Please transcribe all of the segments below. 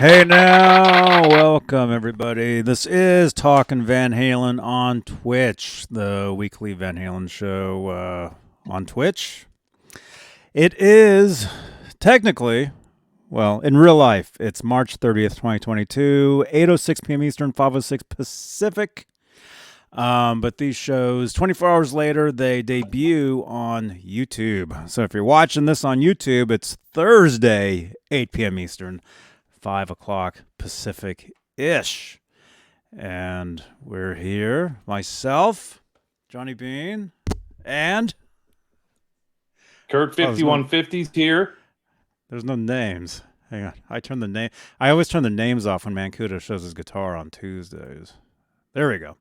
Hey now, welcome everybody. This is Talkin Van Halen on Twitch, the weekly Van Halen show on Twitch. It is technically, well, in real life, it's March 30th, 2022, 8:06 p.m. Eastern, 5:06 Pacific. But these shows, 24 hours later, they debut on YouTube. So if you're watching this on YouTube, it's Thursday, 8 p.m. Eastern, 5 o'clock Pacific-ish. And we're here, myself, Johnny Beane, and Kurt 5150's here. There's no names. Hang on. I always turn the names off when Mancuda shows his guitar on Tuesdays. There we go.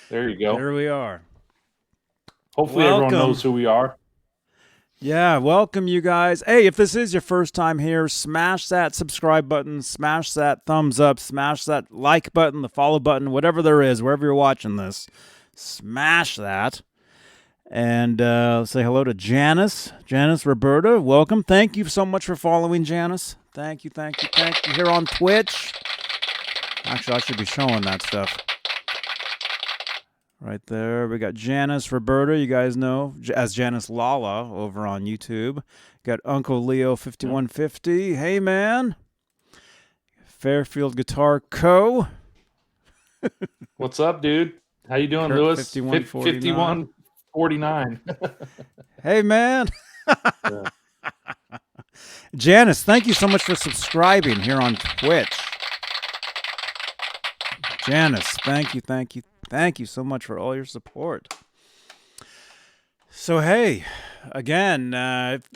There you go. There we are. Hopefully everyone knows who we are. Yeah, welcome you guys. Hey, if this is your first time here, smash that subscribe button, smash that thumbs up, smash that like button, the follow button, whatever there is, wherever you're watching this. Smash that. And say hello to Janice. Janice Roberta, welcome. Thank you so much for following, Janice. Thank you here on Twitch. Actually, I should be showing that stuff. Right there, we got Janice Roberta, you guys know, as Janice Lala over on YouTube. Got Uncle Leo 5150. Hey, man. Fairfield Guitar Co. What's up, dude? How you doing, Kurt Lewis? 5149. Hey, man. Yeah. Janice, thank you so much for subscribing here on Twitch. Janice, thank you. Thank you so much for all your support. So, hey, again,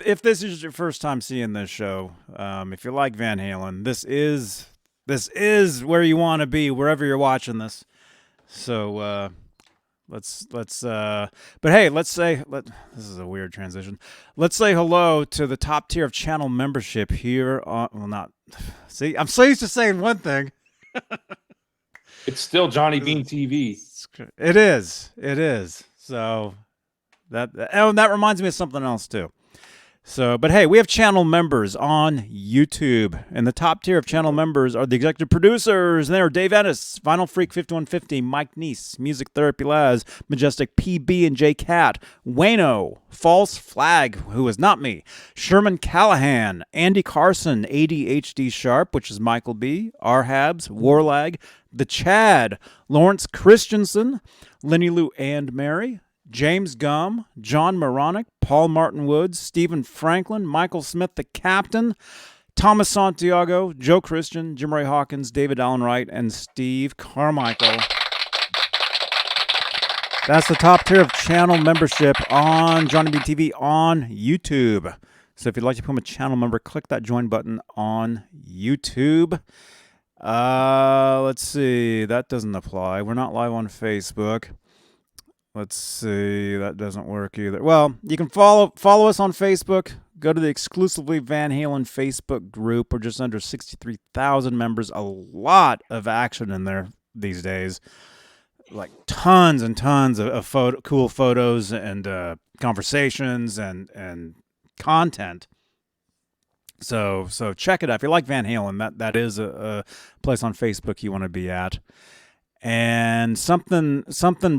if this is your first time seeing this show, if you like Van Halen, this is where you want to be, wherever you're watching this. So, let's this is a weird transition. Let's say hello to the top tier of channel membership here on, see, I'm so used to saying one thing. It's still Johnny Beane TV. It is. So that reminds me of something else too. So, but hey, we have channel members on YouTube, and the top tier of channel members are the executive producers. And they are Dave Ennis, Vinyl Freak 5150, Mike Neese, Music Therapy Laz, Majestic PB and J Cat, Wayno, False Flag, who is not me, Sherman Callahan, Andy Carson, ADHD Sharp, which is Michael B, Arhabs, Warlag, The Chad, Lawrence Christensen, Lenny Lou and Mary, James Gum, John Moronic, Paul Martin Woods, Stephen Franklin, Michael Smith the Captain, Thomas Santiago, Joe Christian, Jim Ray Hawkins, David Allen Wright, and Steve Carmichael. That's the top tier of channel membership on Johnny Beane TV on YouTube. So if you'd like to become a channel member, click that join button on YouTube. Let's see. That doesn't apply. We're not live on Facebook. Let's see. That doesn't work either. Well, you can follow us on Facebook. Go to the exclusively Van Halen Facebook group. We're just under 63,000 members. A lot of action in there these days. Like tons and tons of cool photos and conversations and content. So check it out. If you like Van Halen, that is a place on Facebook you want to be at. And something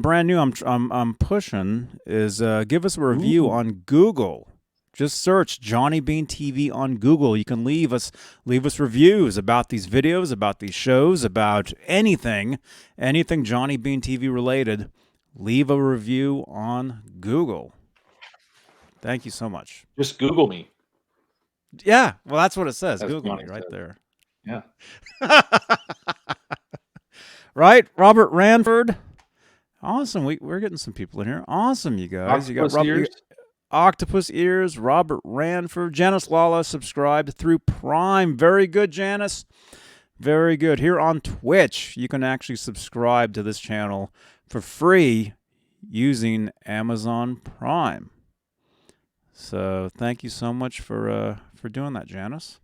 brand new I'm pushing is give us a review on Google. Just search Johnny Beane TV on Google. You can leave us reviews about these videos, about these shows, about anything Johnny Beane TV related. Leave a review on Google. Thank you so much. Just Google me. Yeah, well, that's what it says. Google me right there. Yeah. Right, Robert Ranford. Awesome. We're getting some people in here. Awesome, you guys. Octopus Ears, Robert Ranford, Janice Lala subscribed through Prime. Very good, Janice. Very good. Here on Twitch, you can actually subscribe to this channel for free using Amazon Prime. So thank you so much for doing that, Janice.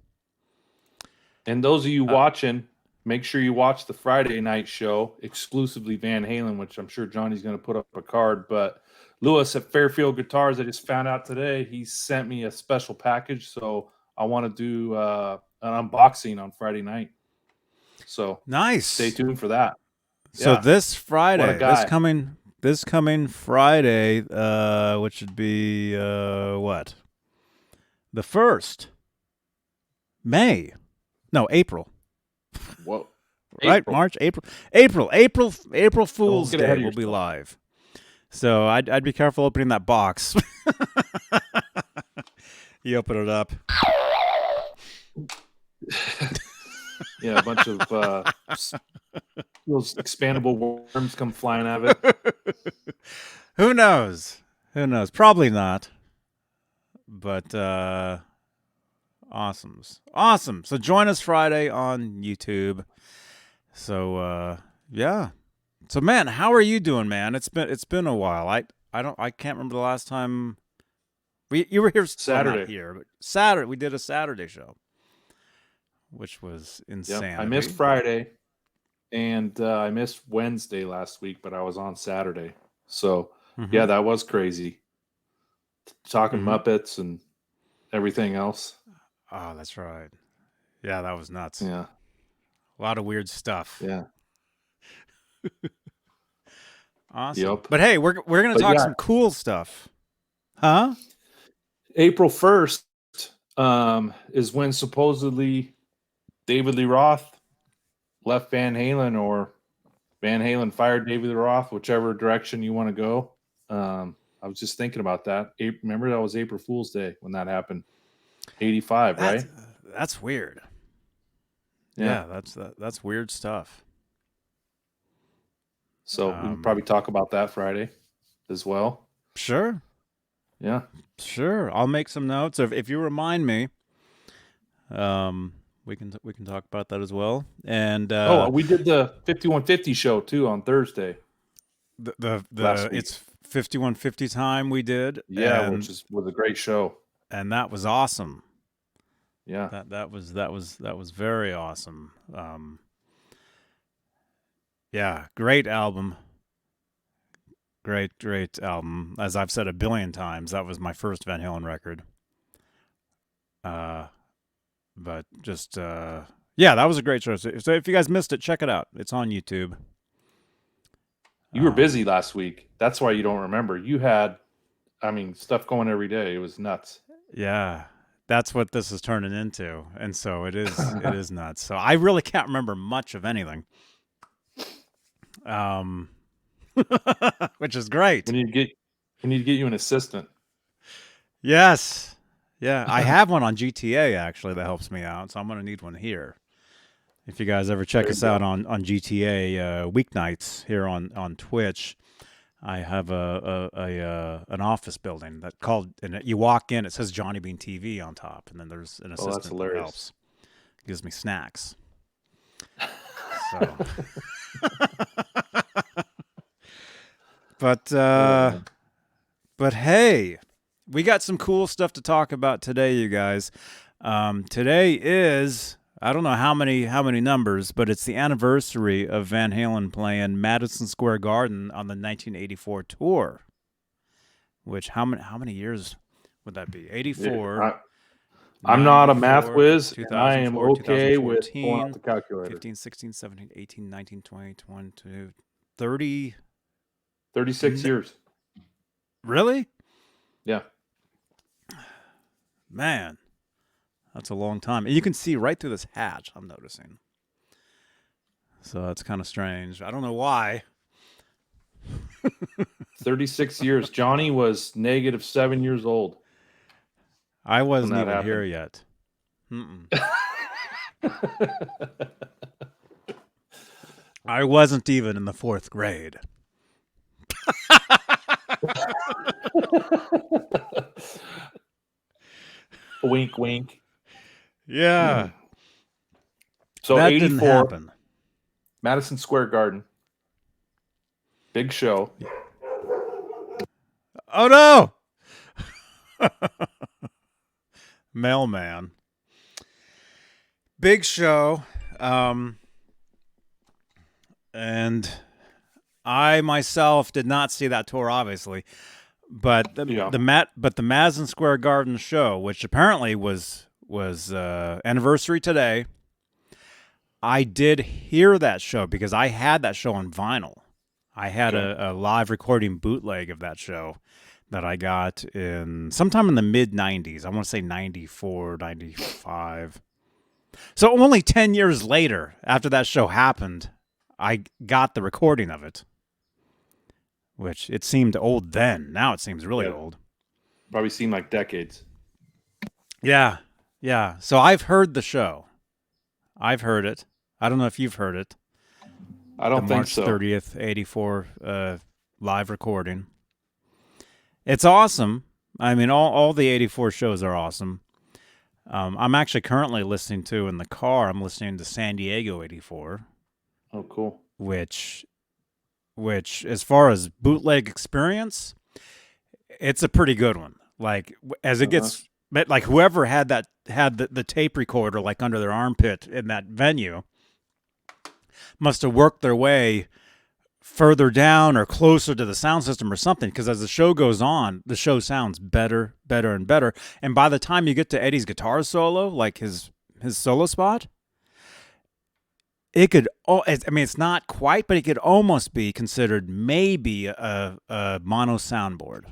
And those of you watching, make sure you watch the Friday night show, exclusively Van Halen, which I'm sure Johnny's going to put up a card. But Lewis at Fairfield Guitars, I just found out today, he sent me a special package. So I want to do an unboxing on Friday night. So Nice. stay tuned for that. So Yeah. this Friday, What a guy. this coming Friday, which would be what? The 1st. May. No, April. Whoa. Right? April. March, April Fool's get ahead Day of will be yourself. live. So I'd be careful opening that box. You open it up. Yeah, a bunch of those expandable worms come flying out of it. Who knows? Who knows? Probably not. But awesome. So join us Friday on YouTube. So yeah. So man, how are you doing, man? It's been a while. I can't remember the last time you were here. Saturday. Well, not here, but Saturday. We did a Saturday show, which was insane. Yep. I missed Friday, and I missed Wednesday last week, but I was on Saturday. So yeah, that was crazy. Talking Muppets and everything else. Oh, that's right. Yeah, that was nuts. Yeah. A lot of weird stuff. Yeah. Awesome. Yep. But hey, we're gonna talk some cool stuff. Huh? April 1st is when supposedly David Lee Roth left Van Halen, or Van Halen fired David Lee Roth, whichever direction you want to go. I was just thinking about that. Remember, that was April Fool's Day when that happened. 85, right? That's weird. Yeah, that's weird stuff. So we can probably talk about that Friday as well. Sure. Yeah. Sure. I'll make some notes. If you remind me, we can talk about that as well. And we did the 5150 show too on Thursday. The it's 5150 time we did. Yeah, which was a great show. And that was awesome. Yeah. That was very awesome. Yeah, great album. Great album. As I've said a billion times, that was my first Van Halen record. But just yeah, that was a great show. So if you guys missed it, check it out. It's on YouTube. You were busy last week. That's why you don't remember. You had, stuff going every day. It was nuts. Yeah, that's what this is turning into, and so it is nuts. So I really can't remember much of anything. Which is great. We need to get you an assistant. Yes. Yeah, I have one on GTA actually that helps me out, so I'm gonna need one here. If you guys ever check us out on GTA weeknights here on Twitch, I have an office building that and you walk in, it says Johnny Beane TV on top, and then there's an assistant that helps. Gives me snacks. So. But hey, we got some cool stuff to talk about today, you guys. Today is, I don't know how many numbers, but it's the anniversary of Van Halen playing Madison Square Garden on the 1984 tour. Which how many years would that be? 84. I'm not a math whiz. I am okay with pulling out the calculator. 15, 16, 17, 18, 19, 20, 22, 30. 36 years. Really? Yeah. Man, that's a long time. And you can see right through this hatch, I'm noticing. So that's kind of strange. I don't know why. 36 years. Johnny was -7 years old. I wasn't even here yet. I wasn't even in the 4th grade. Wink, wink. Yeah. So that 84, didn't happen. Madison Square Garden. Big show. Oh no! Mailman. Big show. And I myself did not see that tour, obviously, but the Madison Square Garden show, which apparently was anniversary today, I did hear that show because I had that show on vinyl. I had Okay. a live recording bootleg of that show that I got in sometime in the mid 90s. I want to say 94, 95. So only 10 years later, after that show happened, I got the recording of it, which it seemed old then. Now it seems really Yeah. old. Probably seemed like decades. Yeah. Yeah. So I've heard the show. I've heard it. I don't know if you've heard it. I The don't think March so. 30th, 84 live recording. It's awesome. I mean, all the 84 shows are awesome. I'm actually currently listening to, in the car, I'm listening to San Diego 84, Oh, cool. which as far as bootleg experience, it's a pretty good one. Like, as it gets, like, whoever had the tape recorder, like, under their armpit in that venue must have worked their way further down or closer to the sound system or something, because as the show goes on, the show sounds better and better, and by the time you get to Eddie's guitar solo, like his solo spot, it could, I mean, it's not quite, but it could almost be considered maybe a mono soundboard.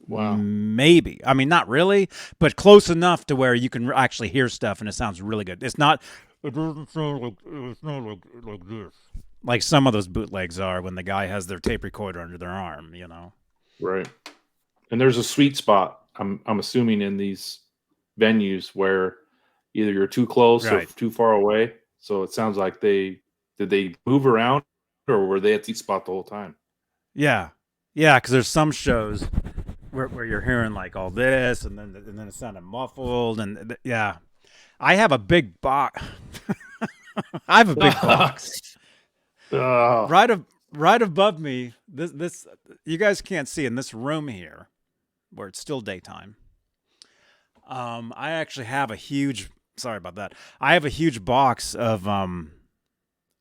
Wow. Maybe. I mean, not really, but close enough to where you can actually hear stuff and it sounds really good. It doesn't sound like this, like some of those bootlegs are when the guy has their tape recorder under their arm, you know. Right. And there's a sweet spot, I'm assuming, in these venues where either you're too close or Right. too far away. So it sounds like did they move around, or were they at the spot the whole time? Yeah. Yeah, because there's some shows where you're hearing like all this and then it sounded muffled yeah. I have a big box. I have a big box. Right above me, this you guys can't see in this room here, where it's still daytime. I actually have a huge. Sorry about that. I have a huge box of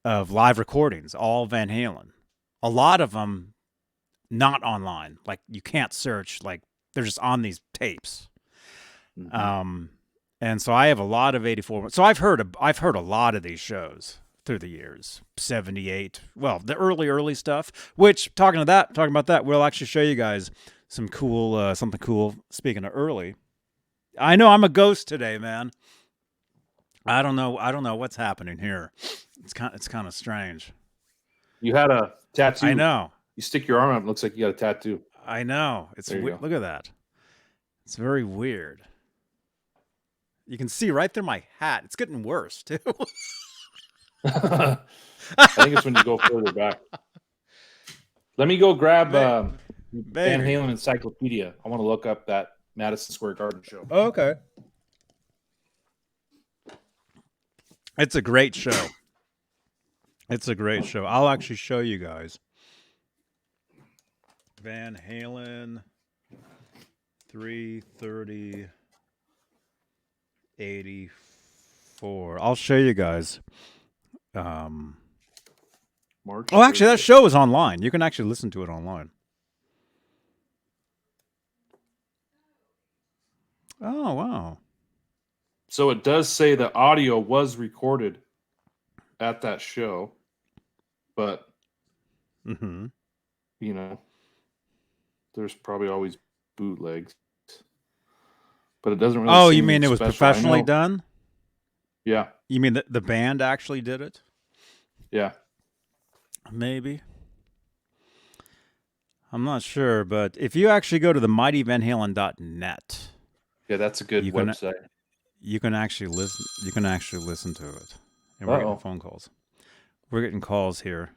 live recordings, all Van Halen. A lot of them not online. Like, you can't search. Like, they're just on these tapes. Mm-hmm. And so I have a lot of 84. So I've heard a lot of these shows through the years. 78. Well, the early stuff. Which, talking about that, we'll actually show you guys some cool something cool. Speaking of early, I know I'm a ghost today, man. I don't know what's happening here. It's kind of strange. You had a tattoo. I know. You stick your arm up, it looks like you got a tattoo. I know. It's look at that. It's very weird. You can see right through my hat. It's getting worse too. I think it's when you go further back. Let me go grab Van Halen Encyclopedia. I want to look up that Madison Square Garden show. Oh, okay. It's a great show. I'll actually show you guys. Van Halen 330 84. I'll show you guys. March. Oh, actually, that show is online. You can actually listen to it online. Oh, wow. So it does say the audio was recorded at that show, but you know, there's probably always bootlegs. But it doesn't really. Oh, you mean it was professionally done? Yeah. You mean the band actually did it? Yeah. Maybe. I'm not sure, but if you actually go to the mightyvanhalen.net, yeah, that's a good website. You can actually listen. You can actually listen to it. And we're getting phone calls. We're getting calls here.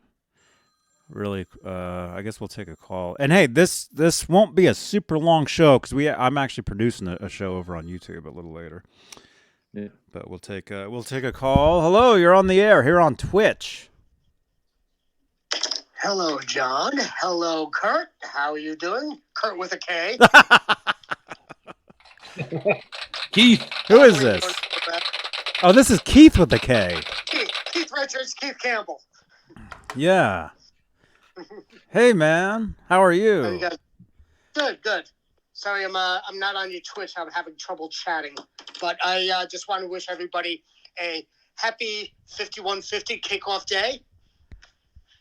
Really, I guess we'll take a call. And hey, this won't be a super long show because I'm actually producing a show over on YouTube a little later. Yeah. But we'll take a call. Hello, you're on the air here on Twitch. Hello, John. Hello, Kurt. How are you doing? Kurt with a K. Keith. Who is this? Oh, this is Keith with a K. Keith Richards, Keith Campbell. Yeah. Hey, man. How are you? How you guys? Good. Sorry, I'm not on your Twitch. I'm having trouble chatting. But I just want to wish everybody a happy 5150 kickoff day.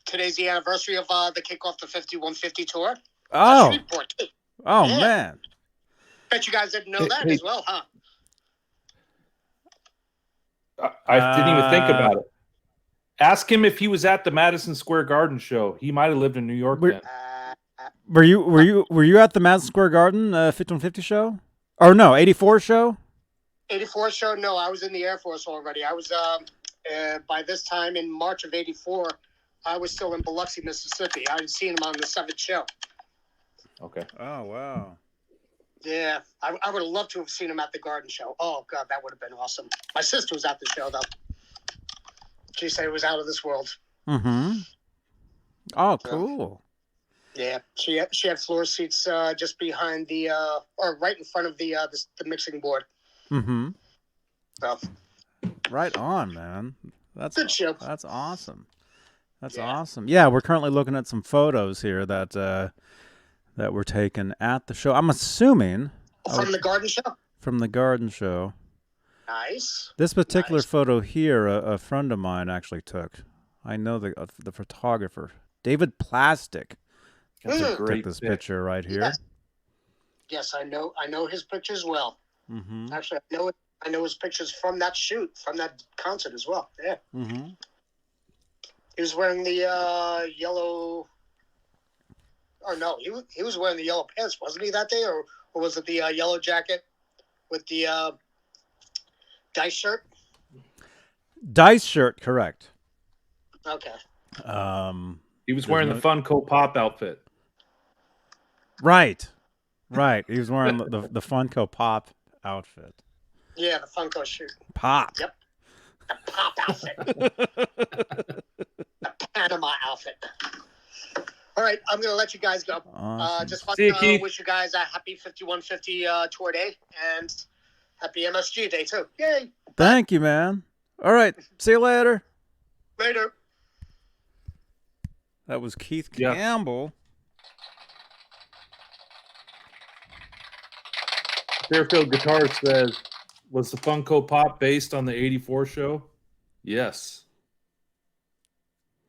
Today's the anniversary of the kickoff the 5150 tour. Oh, Shreveport, too. oh Yeah. man. Bet you guys didn't know that as well, huh? I didn't even think about it. Ask him if he was at the Madison Square Garden show. He might have lived in New York then. Were you at the Madison Square Garden 5150 show? Or no, 84 show? 84 show? No, I was in the Air Force already. I was by this time in March of 84. I was still in Biloxi, Mississippi. I had seen him on the 7th show. Okay. Oh wow. Yeah, I would have loved to have seen him at the Garden show. Oh God, that would have been awesome. My sister was at the show though. She said it was out of this world. Mm-hmm. Oh, cool. Yeah, she had floor seats just behind the or right in front of the mixing board. Mm-hmm. So Right on, man. That's good show. That's awesome. That's Yeah. awesome. Yeah, we're currently looking at some photos here that were taken at the show. I'm assuming From the Garden show. from the Garden show. Nice. This particular Nice. photo here, a friend of mine actually took. I know the photographer, David Plastic, That's a Mm. great took this pic. picture right here. Yes. Yes, I know his pictures well. Mm-hmm. Actually, I know his pictures from that shoot, from that concert as well. Yeah. Mm-hmm. He was wearing the yellow. Or no, he was wearing the yellow pants, wasn't he, that day? Or was it the yellow jacket with the dice shirt? Dice shirt, correct. Okay. He was wearing the Funko Pop outfit. Right. He was wearing the Funko Pop outfit. Yeah, the Funko shoot. Pop. Yep. The pop outfit. The Panama outfit. All right, I'm going to let you guys go. Awesome. Just want See you, to Keith. wish you guys a happy 5150 tour day and happy MSG day, too. Yay. Thank you, man. All right. See you later. Later. That was Keith Yeah. Campbell. Fairfield Guitar says, was the Funko Pop based on the 84 show? Yes.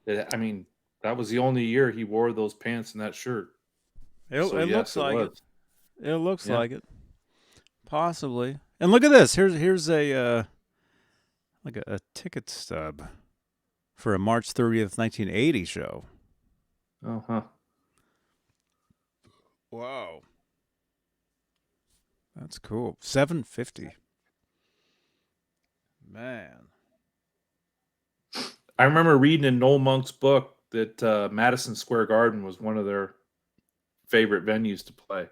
I mean, that was the only year he wore those pants and that shirt. It So, looks yes, like it. was. It looks Yeah. like it. Possibly. And look at this. Here's a like a ticket stub for a March 30th, 1980 show. Oh, huh. Wow. That's cool. $7.50. Man. I remember reading in Noel Monk's book that Madison Square Garden was one of their favorite venues to play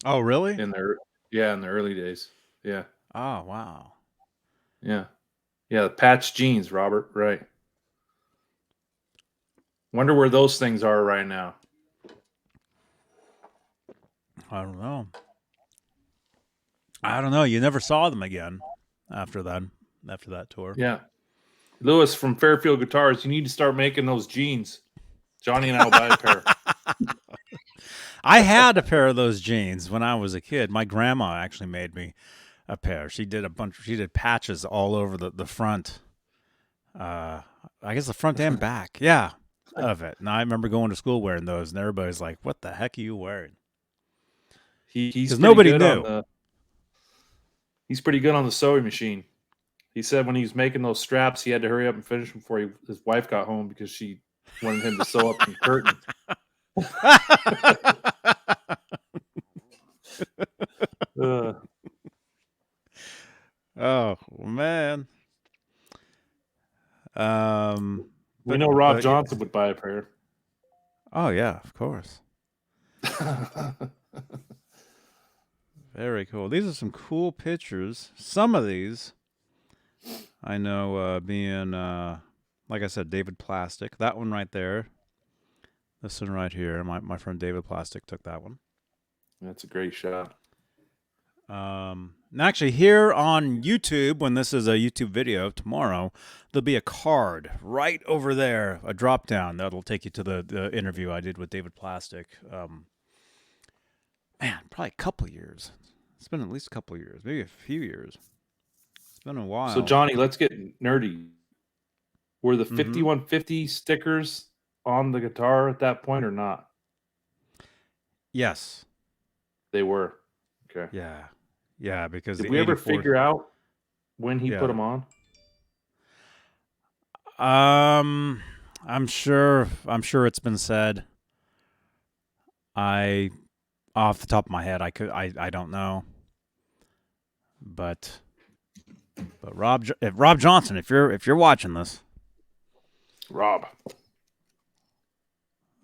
Oh, really? in the early days. Yeah. Oh, wow. Yeah. Yeah, patch jeans, Robert. Right. Wonder where those things are right now. I don't know. You never saw them again after that tour. Yeah. Lewis from Fairfield Guitars, you need to start making those jeans. Johnny and I will buy a pair. I had a pair of those jeans when I was a kid. My grandma actually made me a pair. She did patches all over the front. I guess the front and back. Yeah, of it. And I remember going to school wearing those, and everybody's like, "What the heck are you wearing?" He's 'Cause pretty nobody good knew. He's pretty good on the sewing machine. He said when he was making those straps, he had to hurry up and finish them before his wife got home because she wanted him to sew up some curtains. Oh man. We know Rob Johnson would buy a pair. Oh yeah, of course. Very cool. These are some cool pictures. Some of these I know being like I said, David Plastic. That one right there. This one right here. My friend David Plastic took that one. That's a great shot. And actually, here on YouTube, when this is a YouTube video tomorrow, there'll be a card right over there, a drop down that'll take you to the interview I did with David Plastic. Man, probably a couple years. It's been at least a couple years, maybe a few years. It's been a while. So Johnny, let's get nerdy. Were the Mhm. 5150 stickers on the guitar at that point or not? Yes. They were. Okay. Yeah, because Did the we ever 84 figure out when he Yeah. put them on? I'm sure it's been said. Off the top of my head, I don't know. But Rob Johnson, if you're watching this, Rob.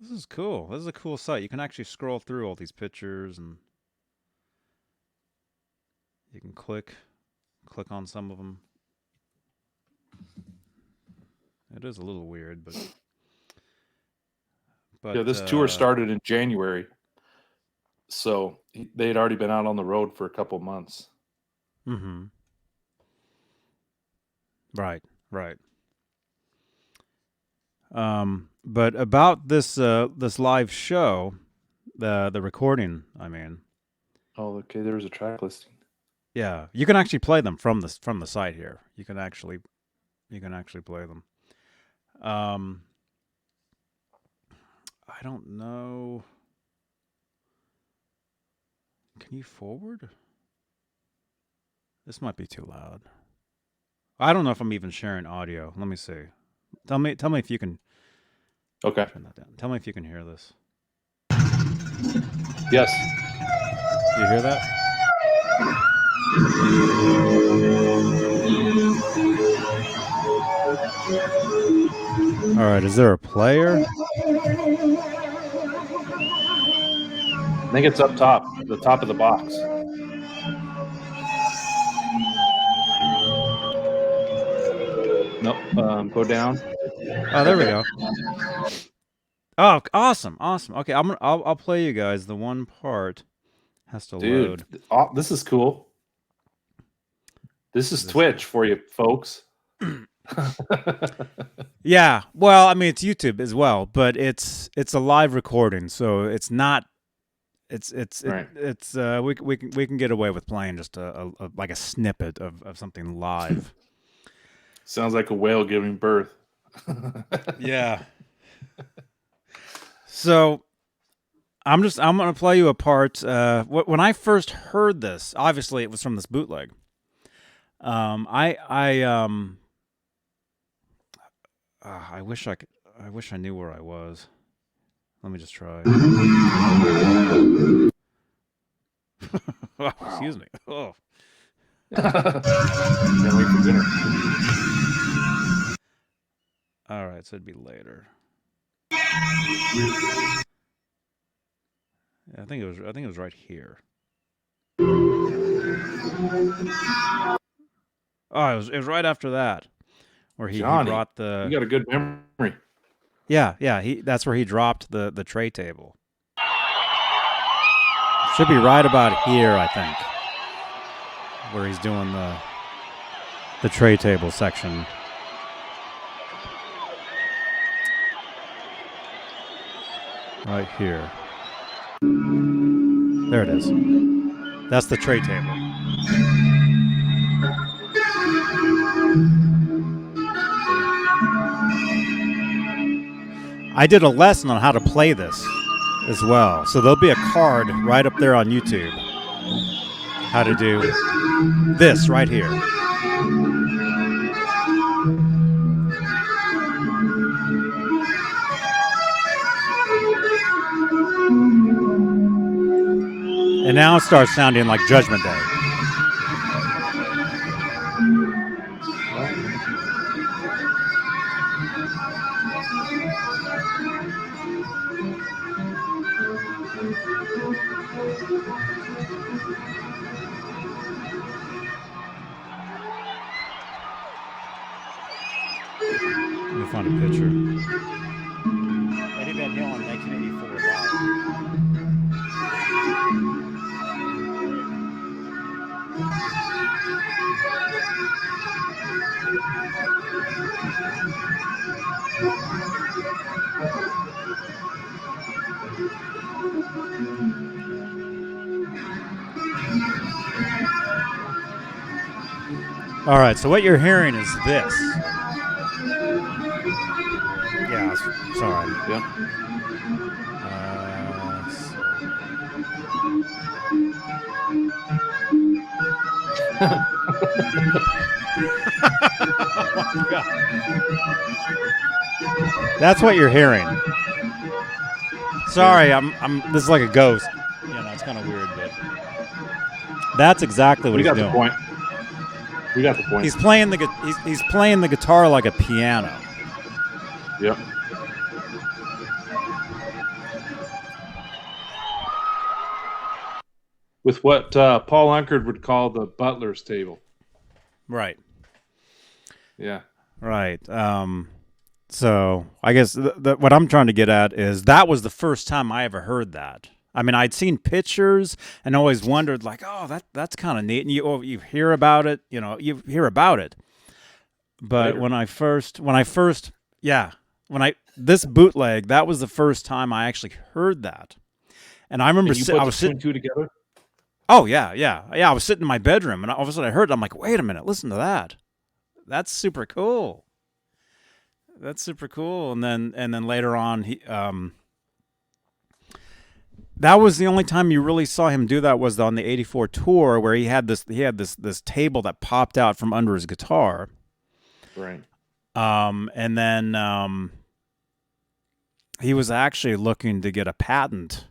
this is cool. This is a cool site. You can actually scroll through all these pictures, and you can click on some of them. It is a little weird, but Yeah, this tour started in January. So they'd already been out on the road for a couple months. Mm-hmm. Right. But about this live show, the recording, I mean. Oh, okay. There was a track listing. Yeah, you can actually play them from the site here. You can actually play them. I don't know. Can you forward? This might be too loud. I don't know if I'm even sharing audio. Let me see. Tell me if you can. Okay. Turn that down. Tell me if you can hear this. Yes. You hear that? All right. Is there a player? I think it's up top, the top of the box. Nope. Go down. Oh, there we go. Oh, awesome. Okay, I'll play you guys. The one part has to load. Dude, this is cool. This is Twitch for you folks. Yeah. Well, I mean, it's YouTube as well, but it's a live recording, so it's not. Right. We can get away with playing just a like a snippet of something live. Sounds like a whale giving birth. Yeah. So I'm gonna play you a part. When I first heard this, obviously it was from this bootleg. I wish I knew where I was. Let me just try. Oh, excuse me. Oh. Can't wait for dinner. All right, so it'd be later. Yeah, I think it was right here. Oh, it was right after that, where he brought the. You got a good memory. Yeah. That's where he dropped the tray table. Should be right about here, I think, where he's doing the tray table section. Right here. There it is. That's the tray table. I did a lesson on how to play this as well. So there'll be a card right up there on YouTube. How to do this right here. And now it starts sounding like Judgment Day. Let me find a picture. Eddie Van Halen, 1984 live. All right, so what you're hearing is this. Yeah, sorry. Yep. Oh my God. That's what you're hearing. Sorry, I'm. This is like a ghost. You know, it's kind of weird, but that's exactly what We he's got doing. the point. We got the point. He's playing he's playing the guitar like a piano. Yep. With what Paul Unkard would call the butler's table. Right. Yeah. Right. So I guess what I'm trying to get at is that was the first time I ever heard that. I mean, I'd seen pictures and always wondered, like, oh, that's kind of neat. And you hear about it, you hear about it. But Later. when I first, this bootleg, that was the first time I actually heard that. And I remember And you put I was two and sitting. two together. Oh yeah. I was sitting in my bedroom, and all of a sudden I heard it. I'm like, wait a minute, listen to that. That's super cool. That's super cool. And then later on, that was the only time you really saw him do that was on the '84 tour, where he had this table that popped out from under his guitar. Right. And then he was actually looking to get a patent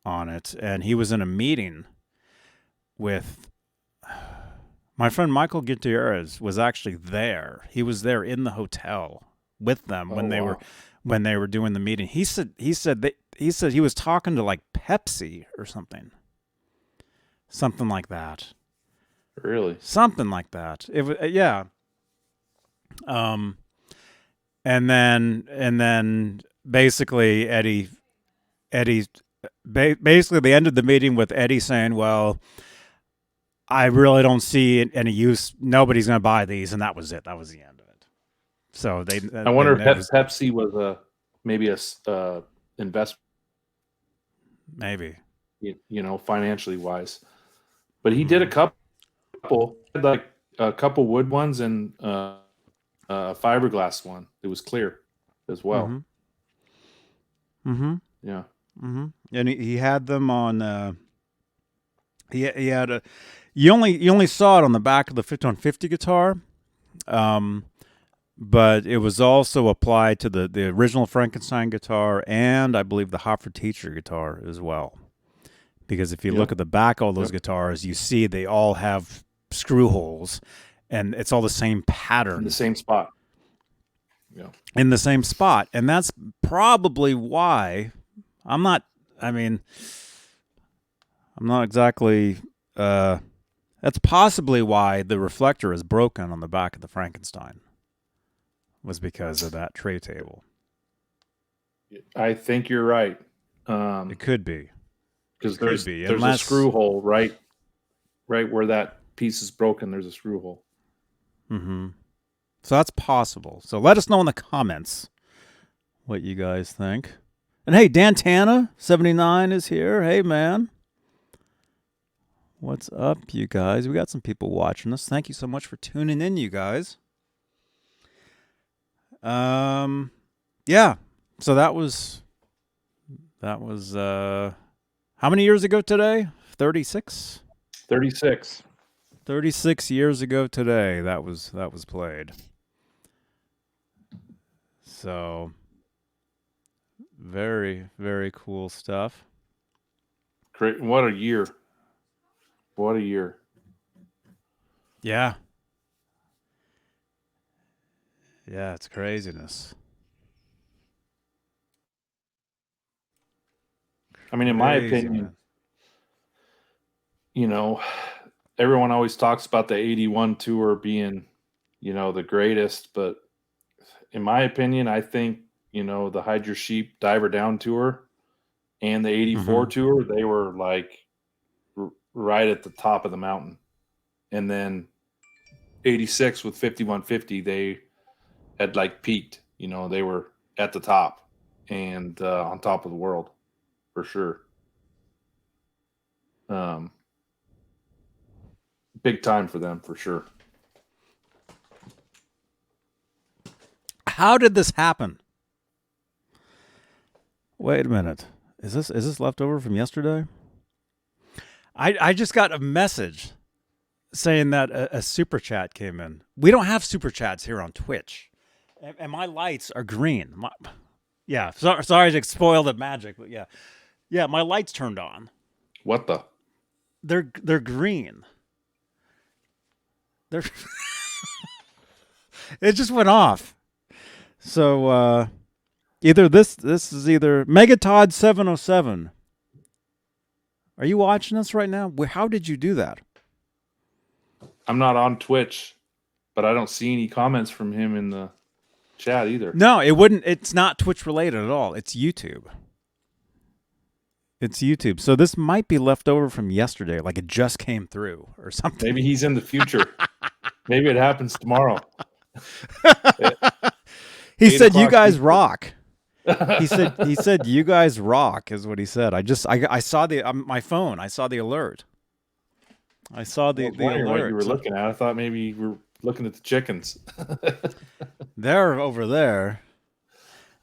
on it, and he was in a meeting with my friend Michael Gutierrez. Was actually there. He was there in the hotel with them when they were doing the meeting. He said he was talking to like Pepsi or something like that. Really? Something like that. It was yeah. And then basically basically they ended the meeting with Eddie saying, "Well, I really don't see any use. Nobody's going to buy these," and that was it. That was the end of it. So I wonder if Pepsi was maybe a investment, maybe, financially wise. But he did a couple, like a couple wood ones and a fiberglass one. It was clear as well. Mm-hmm. Yeah. Mm-hmm. And he had them on. He had a. You only saw it on the back of the 5150 guitar, but it was also applied to the original Frankenstein guitar and I believe the Hoffer Teacher guitar as well. Because if you look at the back of all those guitars, you see they all have screw holes, and it's all the same pattern. In the same spot. Yeah. In the same spot. And that's probably why I'm not exactly that's possibly why the reflector is broken on the back of the Frankenstein. Was because of that tray table. I think you're right. It could be. Because there's a screw hole right where that piece is broken. There's a screw hole. Mm-hmm. So that's possible. So let us know in the comments what you guys think. And hey, Dantana 79 is here. Hey, man. What's up, you guys? We got some people watching us. Thank you so much for tuning in, you guys. Yeah. So that was how many years ago today? 36? 36. 36 years ago today that was played. So very, very cool stuff. Great. What a year. What a year. Yeah. Yeah, it's craziness. I mean, in my opinion, everyone always talks about the 81 tour being, the greatest, but in my opinion, I think, the Hide Your Sheep Diver Down tour and the 84 tour, they were like right at the top of the mountain. And then 86 with 5150, they had like peaked, they were at the top and on top of the world for sure. Big time for them for sure. How did this happen? Wait a minute. Is this leftover from yesterday? I just got a message saying that a super chat came in. We don't have super chats here on Twitch, and my lights are green. Yeah, sorry to spoil the magic, but yeah, my lights turned on. What the? They're green. They're it just went off. So either this is either Megatod 707. Are you watching this right now? How did you do that? I'm not on Twitch, but I don't see any comments from him in the chat either. No, it wouldn't. It's not Twitch related at all. It's YouTube. It's YouTube. So this might be left over from yesterday, like it just came through or something. Maybe he's in the future. Maybe it happens tomorrow. He said, "You guys future. rock." He said, "You guys rock," is what he said. I saw the my phone. I saw the alert. I saw the What alert. you were looking at? I thought maybe you were looking at the chickens. They're over there.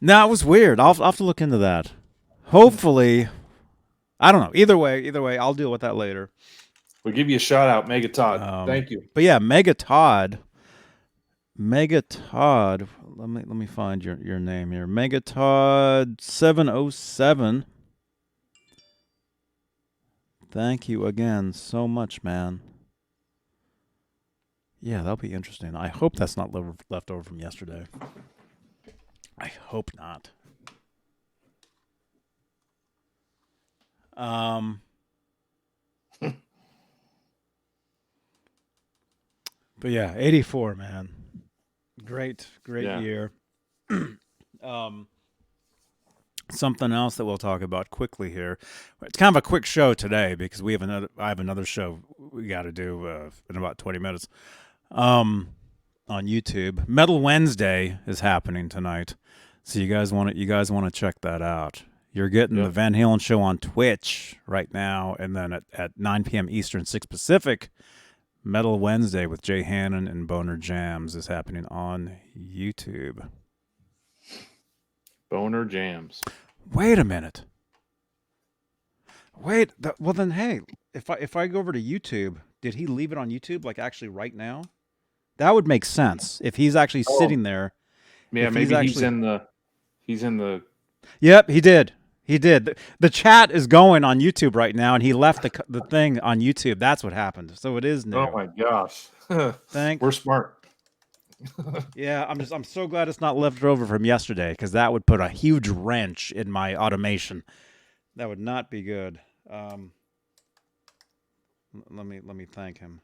No, it was weird. I'll have to look into that. Hopefully, I don't know. Either way, I'll deal with that later. We'll give you a shout out, Megatod. Thank you. But yeah, Megatod. Let me find your name here. Megatod 707. Thank you again so much, man. Yeah, that'll be interesting. I hope that's not left over from yesterday. I hope not. But yeah, 84, man. Great year. Something else that we'll talk about quickly here. It's kind of a quick show today because I have another show we got to do in about 20 minutes on YouTube. Metal Wednesday is happening tonight, so you guys want to check that out. You're getting the Van Halen show on Twitch right now, and then at 9 p.m. Eastern, 6 Pacific, Metal Wednesday with Jay Hannon and Boner Jams is happening on YouTube. Boner Jams. Wait a minute. Well then, hey, if I go over to YouTube, did he leave it on YouTube like actually right now? That would make sense if he's actually sitting there. Yeah, maybe he's in the. Yep, he did. He did. The chat is going on YouTube right now, and he left the thing on YouTube. That's what happened. So it is new. Oh my gosh! We're smart. Yeah, I'm so glad it's not left over from yesterday because that would put a huge wrench in my automation. That would not be good. Let me thank him.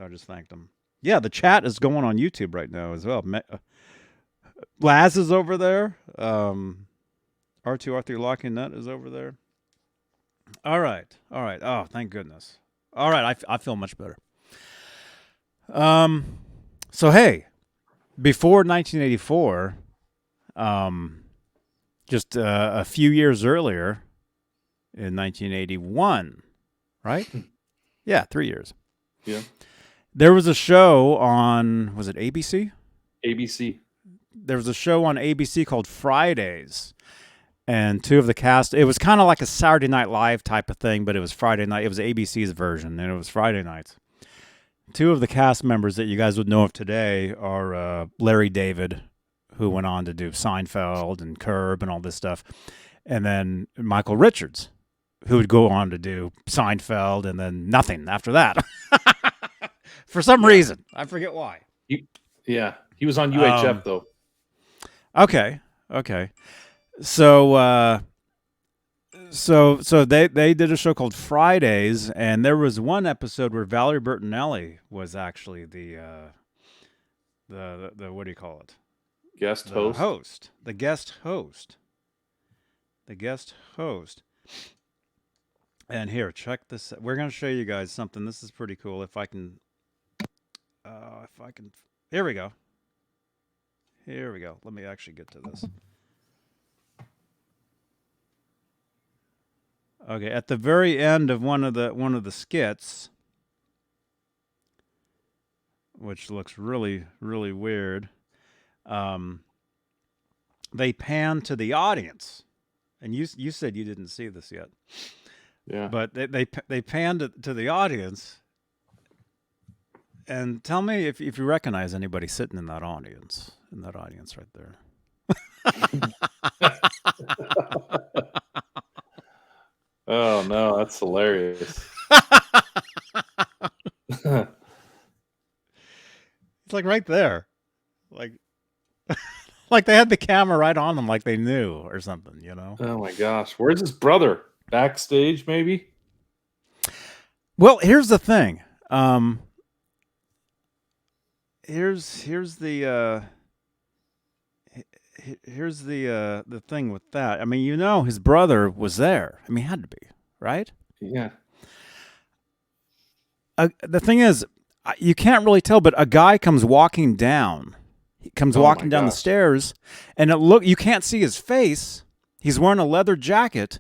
I just thanked him. Yeah, the chat is going on YouTube right now as well. Laz is over there. R2 Arthur Locking Nut is over there. All right. Oh, thank goodness. All right, I feel much better. So hey, before 1984, just a few years earlier, in 1981, right? Yeah, 3 years. Yeah. There was a show on, was it ABC? ABC. There was a show on ABC called Fridays. And two of the cast, it was kind of like a Saturday Night Live type of thing, but it was Friday night. It was ABC's version, and it was Friday nights. Two of the cast members that you guys would know of today are Larry David, who went on to do Seinfeld and Curb and all this stuff, and then Michael Richards, who would go on to do Seinfeld and then nothing after that. For some reason. I forget why. He was on UHF, though. Okay. So they did a show called Fridays, and there was one episode where Valerie Bertinelli was actually the what do you call it? Guest The host. guest host. And here, check this. We're going to show you guys something. This is pretty cool. If I can, here we go. Let me actually get to this. Okay, at the very end of one of the skits, which looks really, really weird. they pan to the audience, and you said you didn't see this yet. Yeah. But they panned to the audience, and tell me if you recognize anybody sitting in that audience right there. Oh no, that's hilarious. It's like right there, like like they had the camera right on them, like they knew or something, you know. Oh my gosh, where's his brother? Backstage, maybe? Well, here's the thing. Here's the the thing with that. I mean, his brother was there. I mean, he had to be, right? Yeah. The thing is, you can't really tell, but a guy comes walking down. He comes walking down the gosh. stairs, and you can't see his face. He's wearing a leather jacket.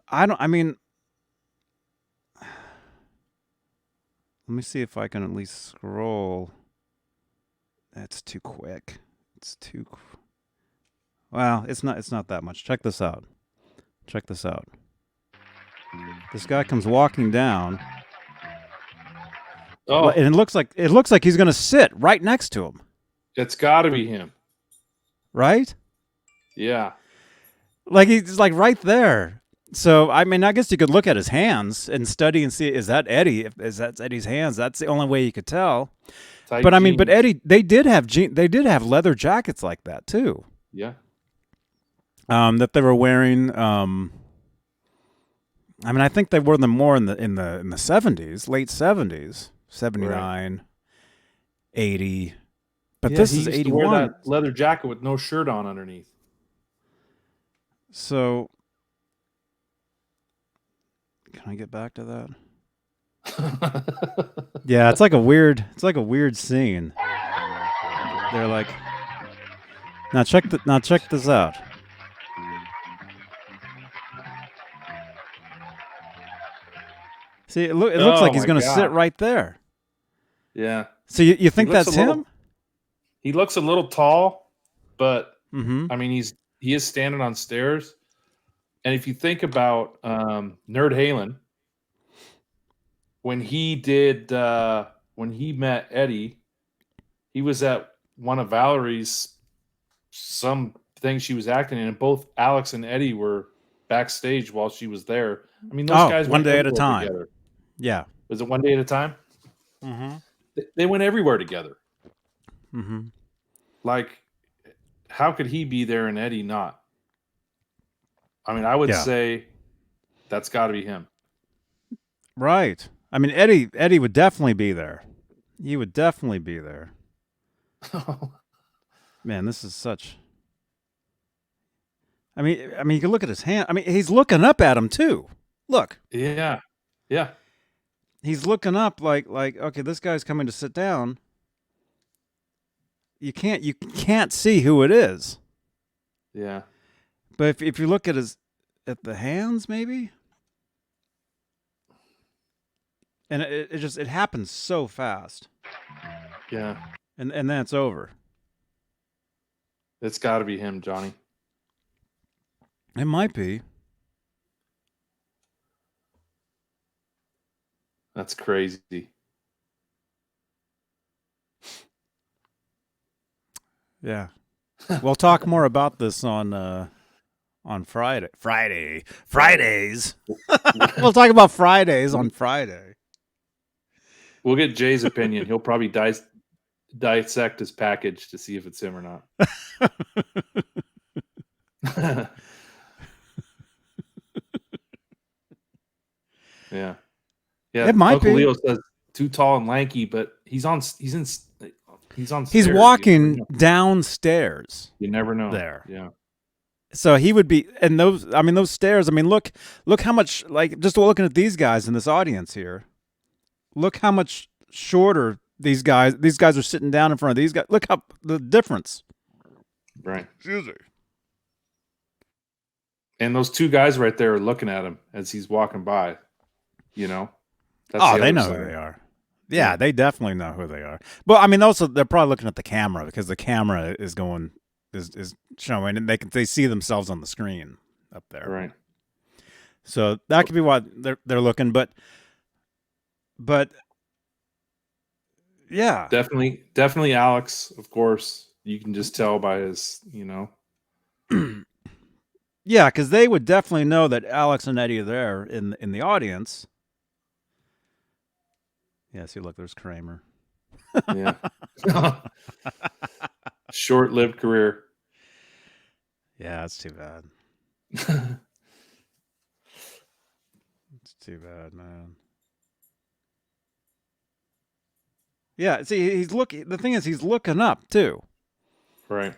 I mean, let me see if I can at least scroll. That's too quick. Well, it's not that much. Check this out. This guy comes walking down. Oh, And it looks like he's going to sit right next to him, it's got to be him. right? Yeah. Like he's like right there. So I mean, I guess you could look at his hands and study and see, is that Eddie? If that's Eddie's hands, that's the only way you could tell. Tight But I mean, but jeans. Eddie, they did have leather jackets like that too. Yeah. That they were wearing. I mean, I think they wore them more in the 70s, late 70s, 79, 80. But Yeah, this he is used to wear 81. that leather jacket with no shirt on underneath. So, can I get back to that? Yeah, it's like a weird scene. They're like, now check this out. See, it looks like he's my going to sit God. right there. Yeah. So you think looks that's a little- him? He looks a little tall, but Mm-hmm. I mean, he is standing on stairs. And if you think about Nerd Halen, when he met Eddie, he was at one of Valerie's some thing she was acting in, and both Alex and Eddie were backstage while she was there. I mean, those guys one went day at a everywhere time. together. Yeah. Was it one day at a time? Mm-hmm. They went everywhere together. Mm-hmm. Like, how could he be there and Eddie not? I mean, I would Yeah. say that's got to be him. Right. I mean, Eddie would definitely be there. He would definitely be there. Man, this is such. I mean, you can look at his hand. I mean, he's looking up at him too. Look, Yeah. Yeah. he's looking up like okay, this guy's coming to sit down. You can't see who it is. Yeah. But if you look at the hands, maybe, and it happens so fast, Yeah. and then it's over. It's got to be him, Johnny. It might be. That's crazy. Yeah. We'll talk more about this on Fridays. We'll talk about Fridays on Friday. We'll get Jay's opinion. He'll probably dissect his package to see if it's him or not. Yeah. Yeah. It might Uncle be. Leo says too tall and lanky, but he's on stairs. He's walking downstairs. You never know. There. Yeah. So he would be, and those stairs. I mean, look how much, like, just looking at these guys in this audience here. Look how much shorter these guys are sitting down in front of these guys. Look how the difference. Right. Excuse me. And those two guys right there are looking at him as he's walking by. You know? That's Oh, the they other know side. who they are. Yeah, they definitely know who they are. But I mean, also they're probably looking at the camera because the camera is going is showing, and they see themselves on the screen up there. Right. So that could be why they're looking, but yeah, Definitely Alex. Of course, you can just tell by his, yeah, because they would definitely know that Alex and Eddie are there in the audience. Yeah, see, look, there's Kramer. Yeah. Short-lived career. Yeah, it's too bad. It's too bad, man. Yeah, see, he's looking. The thing is, he's looking up too. Right.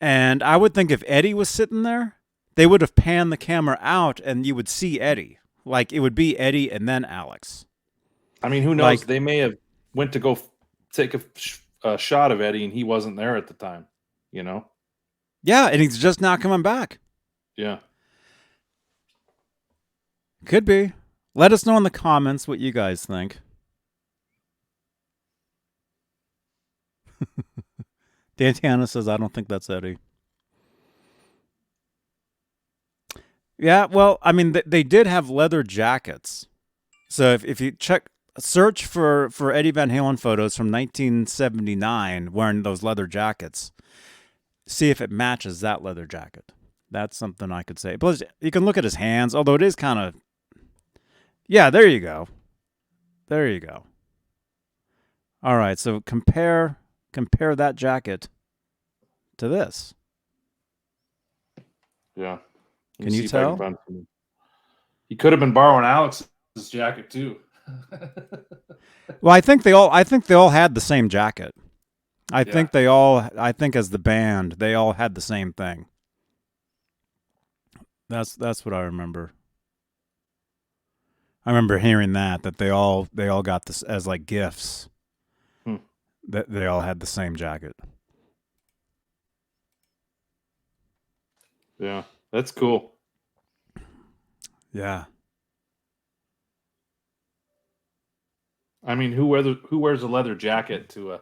And I would think if Eddie was sitting there, they would have panned the camera out, and you would see Eddie. Like it would be Eddie and then Alex. I mean, who knows? Like- They may have went to go take a shot of Eddie, and he wasn't there at the time. Yeah, and he's just now coming back. Yeah. Could be. Let us know in the comments what you guys think. Dantana says, I don't think that's Eddie. Yeah, well, I mean, they did have leather jackets. So if you search for Eddie Van Halen photos from 1979 wearing those leather jackets, see if it matches that leather jacket. That's something I could say. Plus, you can look at his hands, although it is kind of... Yeah, there you go. There you go. All right, so compare that jacket to this. Yeah. Can you see if I tell? find something. He could have been borrowing Alex's jacket too. Well, I think they all had the same jacket. I think as the band, they all had the same thing. That's what I remember. I remember hearing that they all got this as like gifts. That they all had the same jacket. Yeah, that's cool. Yeah. I mean, who wears a leather jacket to a?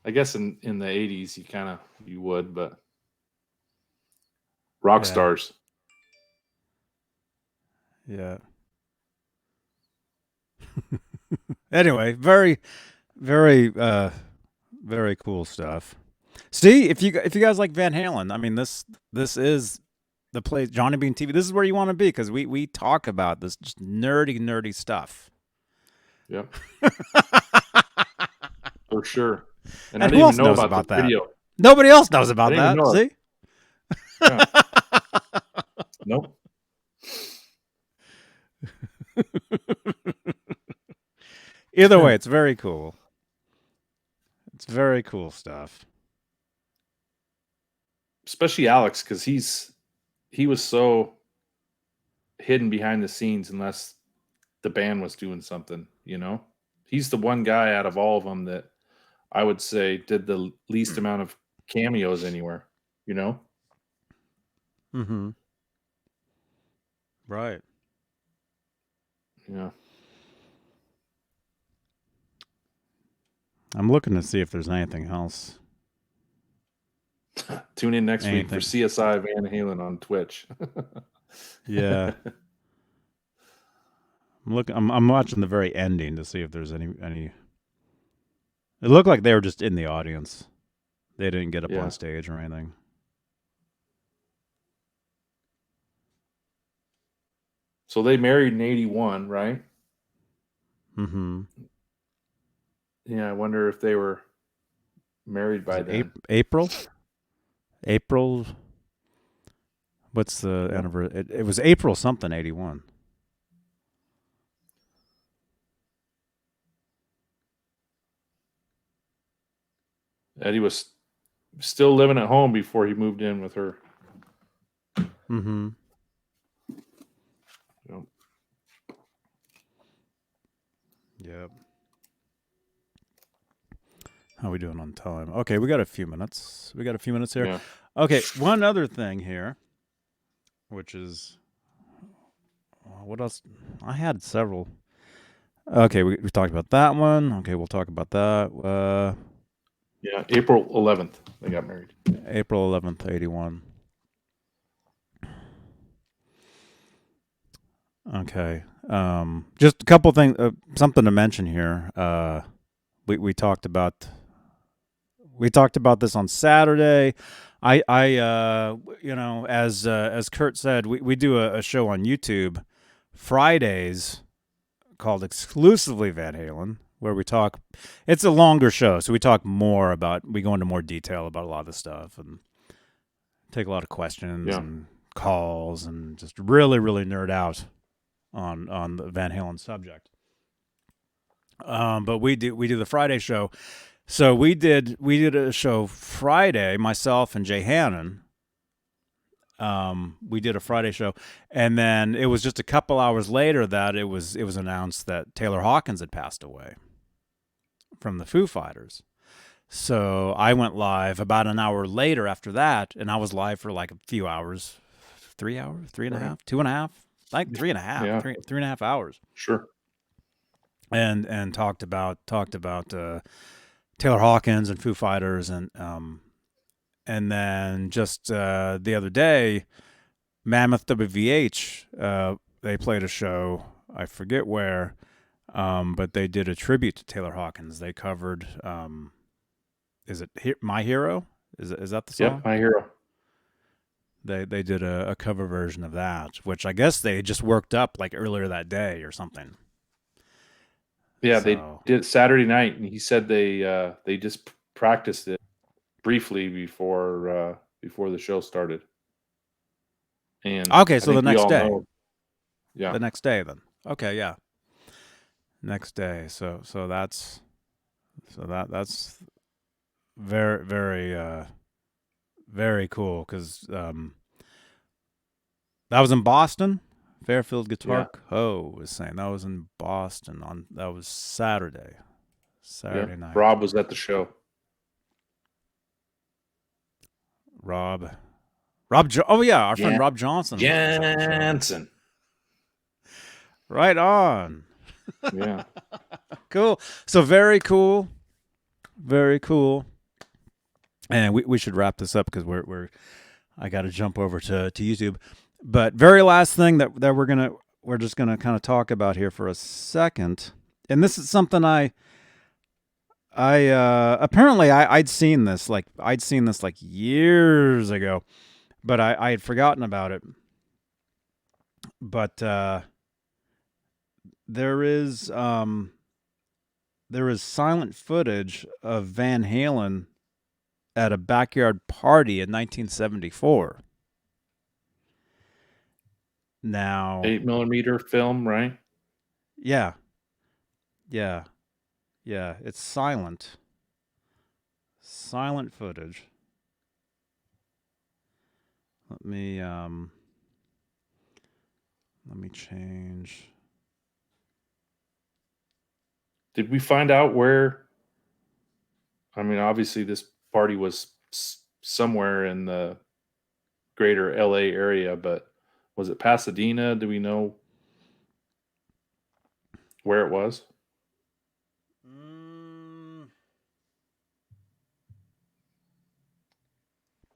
I guess in the 80s you would, but rock stars. Yeah. Anyway, very, very, very cool stuff. See, if you guys like Van Halen, I mean this is the place, Johnny Beane TV. This is where you want to be because we talk about this just nerdy stuff. Yep. For sure. And I who didn't else even know knows about the that? video. Nobody else knows about I didn't that. even know See? Yeah. Nope. Either way, it's very cool. It's very cool stuff. Especially Alex, because he was so hidden behind the scenes unless the band was doing something, He's the one guy out of all of them that I would say did the least amount of cameos anywhere, Mm-hmm. Right. Yeah. I'm looking to see if there's anything else. Tune in next week for CSI Van Halen on Twitch. Yeah. I'm watching the very ending to see if there's any. It looked like they were just in the audience. They didn't get up on stage or anything. So they married in 81, right? Mm-hmm. Yeah, I wonder if they were married by then. April? What's the anniversary? It was April something, 81. Eddie was still living at home before he moved in with her. Mm-hmm. Yep. Yep. How are we doing on time? Okay, we got a few minutes. Here. Yeah. Okay, one other thing here, which is what else? I had several. Okay, we talked about that one. Okay, we'll talk about that. Yeah, April 11th they got married. April 11th, 81. Okay. Just a couple things, something to mention here. We talked about this on Saturday. As Kurt said, we do a show on YouTube Fridays called Exclusively Van Halen, where we talk. It's a longer show, so we talk more about. We go into more detail about a lot of the stuff and take a lot of questions and calls and just really, really nerd out on the Van Halen subject. But we do the Friday show. So we did a show Friday, myself and Jay Hannon. We did a Friday show, and then it was just a couple hours later that it was announced that Taylor Hawkins had passed away from the Foo Fighters. So I went live about an hour later after that, and I was live for like a few hours, 3 hours, 3.5, 2.5, like 3.5, 3.5 hours. Sure. And talked about Taylor Hawkins and Foo Fighters, and then just the other day, Mammoth WVH, they played a show, I forget where, but they did a tribute to Taylor Hawkins. They covered, is it My Hero? Is that the song? Yeah, My Hero. They did a cover version of that, which I guess they just worked up like earlier that day or something. Yeah, they did Saturday night, and he said they just practiced it briefly before the show started. And okay, so the next day. Yeah. The next day then. Okay, yeah. Next day. So that's very, very very cool, because that was in Boston. Fairfield Guitar Co. was saying that was in Boston that was Saturday night. Rob was at the show. Rob our friend Rob Johnson. Jansen. Right on. Yeah. Cool. So very cool. Very cool. And we should wrap this up, because I got to jump over to YouTube. But very last thing that we're just gonna kind of talk about here for a second, and this is something apparently I'd seen this like years ago, but I had forgotten about it. But there is silent footage of Van Halen at a backyard party in 1974. Now, 8mm film, right? Yeah. It's silent footage. Let me change. Did we find out where? I mean, obviously this party was somewhere in the greater LA area, but was it Pasadena? Do we know where it was?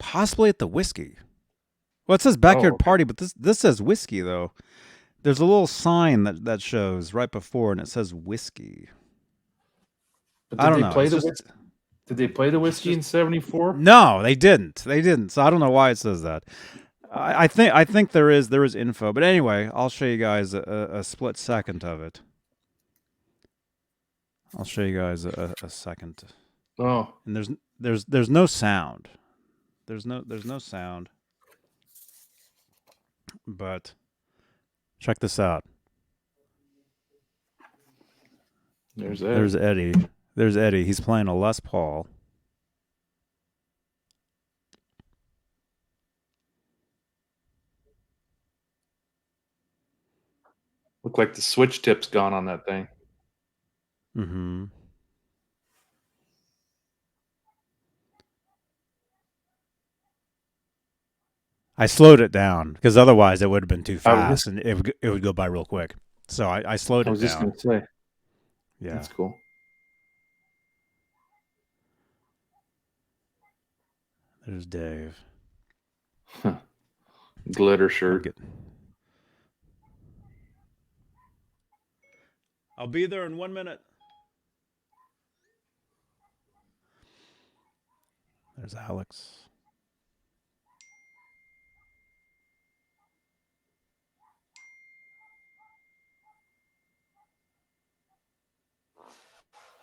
Possibly at the Whiskey. Well, it says backyard party, but this says Whiskey though. There's a little sign that shows right before, and it says Whiskey. But I don't know. Did they play the Whiskey in 74? No, they didn't. So I don't know why it says that. I think there is info, but anyway, I'll show you guys a split second of it. I'll show you guys a second. Oh, and there's no sound. There's no sound. But check this out. There's Eddie. There's Eddie. He's playing a Les Paul. Look like the switch tip's gone on that thing. Mm-hmm. I slowed it down because otherwise it would have been too fast and it would go by real quick. So I slowed it down. I was just going to say. Yeah. That's cool. There's Dave. Glitter shirt. I'll be there in 1 minute. There's Alex.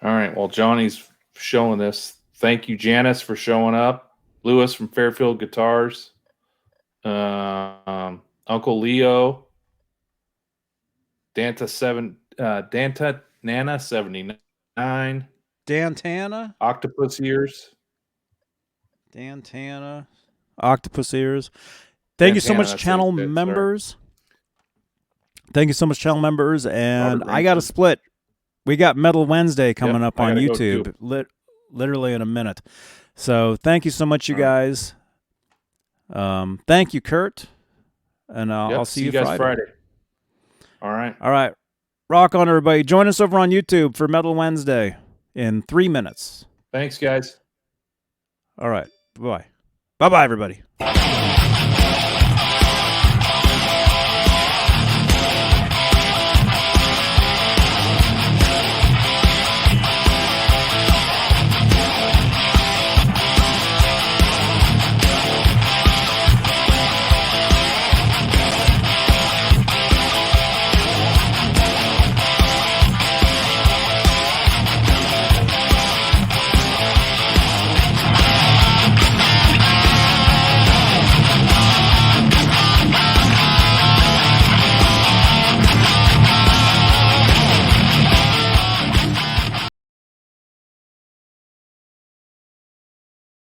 All right. Well, Johnny's showing this. Thank you, Janice, for showing up. Lewis from Fairfield Guitars. Uncle Leo. Danta Nana 79. Dantana. Octopus Ears. Dantana. Octopus Ears. Thank you so much, that's channel it, members. Thank you so much, channel members. And Robert I got a Rankin. split. We got Metal Wednesday coming up I on gotta go YouTube, literally in a minute. So thank you so much, you guys. Thank you, Kurt. And I'll see you guys Friday. All right. All right. Rock on, everybody. Join us over on YouTube for Metal Wednesday in 3 minutes. Thanks, guys. All right. Bye-bye. Bye-bye, everybody.